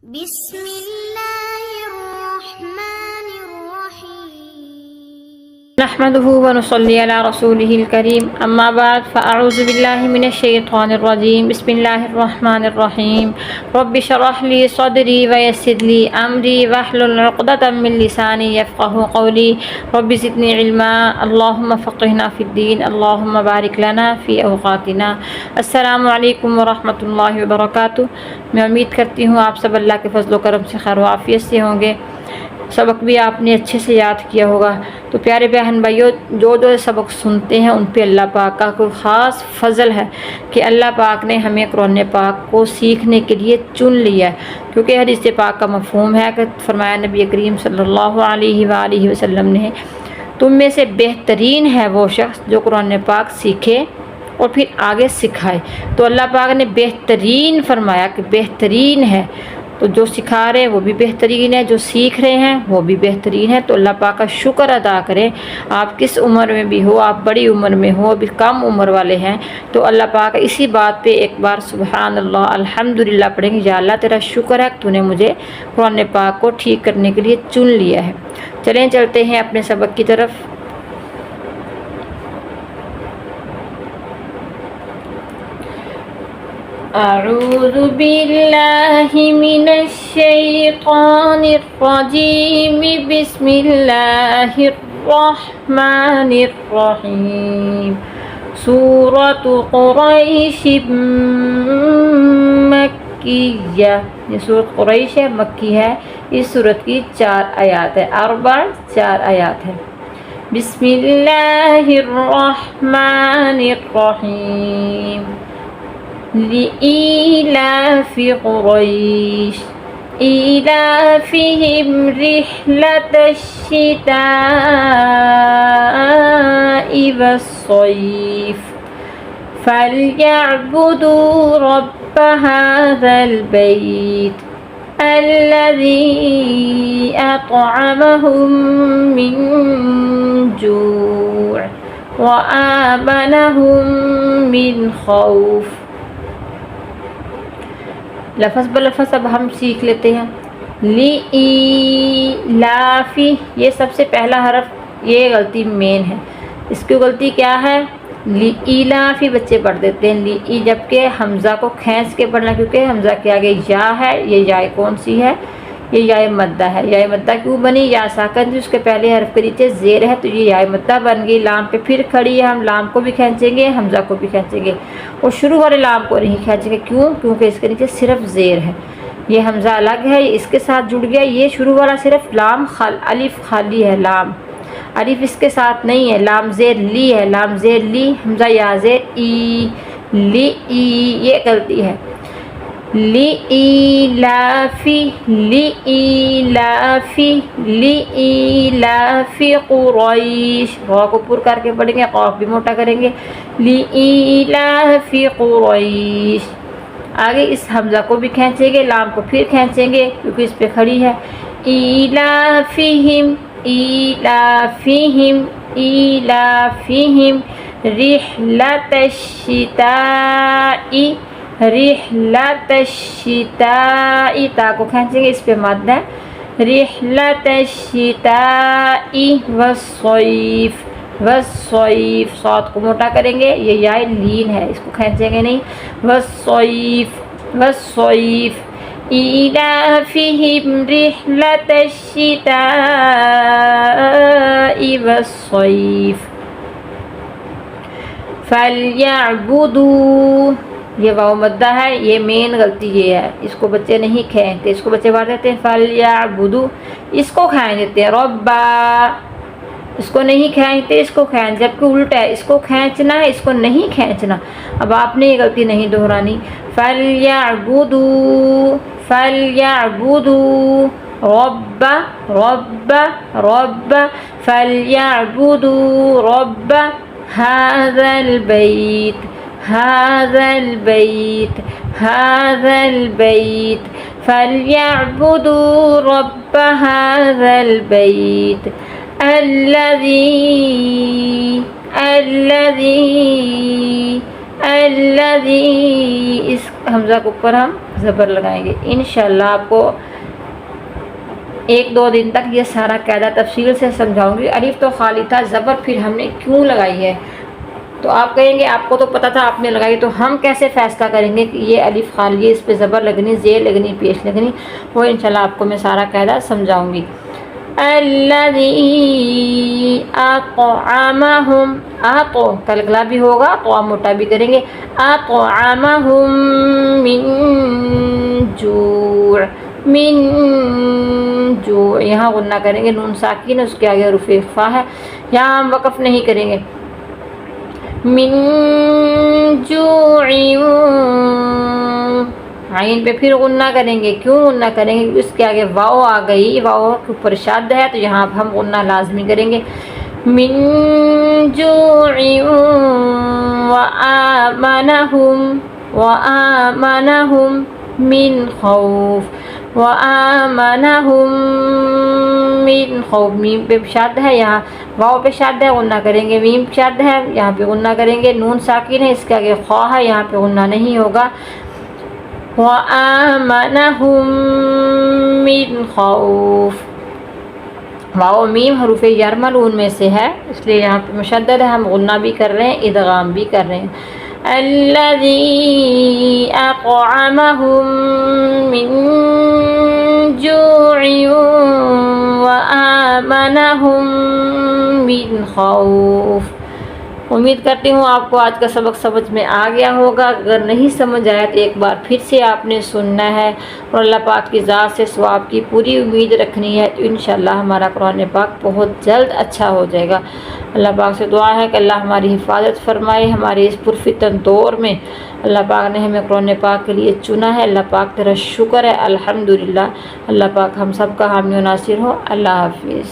بسم الله الرحمن الرحيم نحمده ونصلي على رسوله الكريم أما بعد فأعوذ بالله من الشيطان الرجيم بسم الله الرحمن الرحيم رب اشرح لي صدري ويسر لي أمري واحلل عقدة من لساني يفقهوا قولي رب زدني علما اللهم فقهنا في الدين اللهم بارك لنا في أوقاتنا السلام علیکم ورحمۃ اللہ وبرکاتہ۔ میں امید کرتی ہوں آپ سب اللہ کے فضل و کرم سے خیر و عافیت سے ہوں گے۔ سبق بھی آپ نے اچھے سے یاد کیا ہوگا۔ تو پیارے بہن بھائیوں، جو سبق سنتے ہیں ان پہ اللہ پاک کا کوئی خاص فضل ہے کہ اللہ پاک نے ہمیں قرآن پاک کو سیکھنے کے لیے چن لیا ہے، کیونکہ حدیث پاک کا مفہوم ہے کہ فرمایا نبی کریم صلی اللہ علیہ وآلہ وسلم نے، تم میں سے بہترین ہے وہ شخص جو قرآن پاک سیکھے اور پھر آگے سکھائے۔ تو اللہ پاک نے بہترین فرمایا کہ بہترین ہے، تو جو سکھا رہے ہیں وہ بھی بہترین ہے، جو سیکھ رہے ہیں وہ بھی بہترین ہے۔ تو اللہ پاک کا شکر ادا کریں۔ آپ کس عمر میں بھی ہو، آپ بڑی عمر میں ہو، ابھی کم عمر والے ہیں، تو اللہ پاک اسی بات پہ ایک بار سبحان اللہ الحمدللہ پڑھیں گے، یا اللہ تیرا شکر ہے کہ تو نے مجھے قرآن پاک کو ٹھیک کرنے کے لیے چن لیا ہے۔ چلیں چلتے ہیں اپنے سبق کی طرف۔ اعوذ باللہ من الشیطان الرجیم بسم اللہ الرحمن الرحیم سورۃ قریش مکیہ، یہ سورۃ قریش ہے، مکی ہے۔ اس سورت کی 4 آیات ہے، 4 آیات ہے۔ بسم اللہ الرحمن الرحیم لإيلاف قريش إيلافهم رحلة الشتاء والصيف فليعبدوا رب هذا البيت الذي أطعمهم من جوع وآمنهم من خوف۔ لفظ بلفظ اب ہم سیکھ لیتے ہیں۔ لِإِيلَافِ، یہ سب سے پہلا حرف، یہ غلطی مین ہے۔ اس کی غلطی کیا ہے؟ لِإِيلَافِ بچے پڑھ دیتے ہیں لی، جبکہ حمزہ کو کھینچ کے پڑھنا، کیونکہ حمزہ کے آگے یا ہے۔ یہ یا کون سی ہے؟ یہ یا مدہ ہے۔ یا مدہ کیوں بنی؟ یا ساکن تھی، اس کے پہلے حرف کے نیچے زیر ہے، تو یہ یا مدہ بن گئی۔ لام پہ پھر کھڑی ہے، ہم لام کو بھی کھینچیں گے، حمزہ کو بھی کھینچیں گے، اور شروع والے لام کو نہیں کھینچیں گے۔ کیوں؟ کیونکہ اس کے نیچے صرف زیر ہے۔ یہ حمزہ الگ ہے، اس کے ساتھ جڑ گیا۔ یہ شروع والا صرف لام الف خالی ہے، لام الف اس کے ساتھ نہیں ہے۔ لام زیر لی ہے، لام زیر لی، حمزہ یا زیر ای، لی ای، یہ غلطی ہے۔ لِإِيلَافِ قُرَيْشٍ، را کو پر کر کے پڑھیں گے، قاف بھی موٹا کریں گے۔ لِإِيلَافِ قُرَيْشٍ، آگے اس حمزہ کو بھی کھینچیں گے، لام کو پھر کھینچیں گے کیونکہ اس پہ کھڑی ہے۔ إِيلَافِهِمْ رِحْلَةَ الشِّتَاءِ، رحلت الشتاء، تا کو کھینچیں گے، اس پہ مد ہے۔ رحلت الشتاء والصيف، والصيف، صاد کو موٹا کریں گے، یہ یا لین ہے، اس کو کھینچیں گے نہیں۔ والصيف إيلافهم رحلة الشتاء والصيف فليعبدوا، یہ واو مدہ ہے، یہ مین غلطی یہ ہے، اس کو بچے نہیں کھینچتے، اس کو بچے پڑھ دیتے ہیں فلیعبدوا، اس کو کھینچ دیتے ہیں ربا، اس کو نہیں کھینچتے، اس کو کھینچ، جبکہ الٹا ہے، اس کو کھینچنا ہے، اس کو نہیں کھینچنا۔ اب آپ نے یہ غلطی نہیں دہرانی۔ فلیعبدوا رب فلیعبدوا رب هذا البيت فليعبدوا رب هذا البيت الذي الذی، اس حمزہ کے اوپر ہم زبر لگائیں گے. انشاءاللہ آپ کو 1-2 دن تک یہ سارا قاعدہ تفصیل سے سمجھاؤں گی. الف تو خالی تھا، زبر پھر ہم نے کیوں لگائی ہے. تو آپ کہیں گے آپ کو تو پتہ تھا آپ نے لگائی، تو ہم کیسے فیصلہ کریں گے کہ یہ الف خالی ہے، اس پہ زبر لگنی، زیر لگنی، پیش لگنی. وہ انشاءاللہ آپ کو میں سارا قاعدہ سمجھاؤں گی. الذی اطعمہم، تو کلکلا بھی ہوگا تو آپ موٹا بھی کریں گے. اطعمہم من جوع، من جوع، یہاں غنہ کریں گے، نون ساکن ہے، اس کے آگے حروف اخفا ہے، یہاں ہم وقف نہیں کریں گے. من جوع، عین پہ پھر غنہ کریں گے. کیوں غنہ کریں گے؟ اس کے آگے واو آ گئی، واو کے اوپر شد ہے، تو یہاں ہم غنہ لازمی کریں گے. من جوع وآمنہم، وآمنہم من خوف، وآمنہم من خوف. میم پہ شد ہے، یہاں واو پہ شد ہے، غنہ کریں گے. میم شد ہے، یہاں پہ غنہ کریں گے. نون ساکن ہے، اس کے آگے خوا ہے، یہاں پہ غنہ نہیں ہوگا. وآمنہم من خوف، واو میم حروف یرملون میں سے ہے، اس لیے یہاں پہ مشدد ہے، ہم غنہ بھی کر رہے ہیں، ادغام بھی کر رہے ہیں. الذی اطعمہم من جوع وآمنہم من خوف. امید کرتی ہوں آپ کو آج کا سبق سمجھ میں آ گیا ہوگا. اگر نہیں سمجھ آیا تو ایک بار پھر سے آپ نے سننا ہے، اور اللہ پاک کی ذات سے ثواب کی پوری امید رکھنی ہے. تو انشاءاللہ ہمارا قرآن پاک بہت جلد اچھا ہو جائے گا. اللہ پاک سے دعا ہے کہ اللہ ہماری حفاظت فرمائے ہمارے اس پرفتن دور میں. اللہ پاک نے ہمیں قرآن پاک کے لیے چنا ہے. اللہ پاک تیرا شکر ہے، الحمدللہ. اللہ پاک ہم سب کا حامی و ناصر ہو. اللہ حافظ.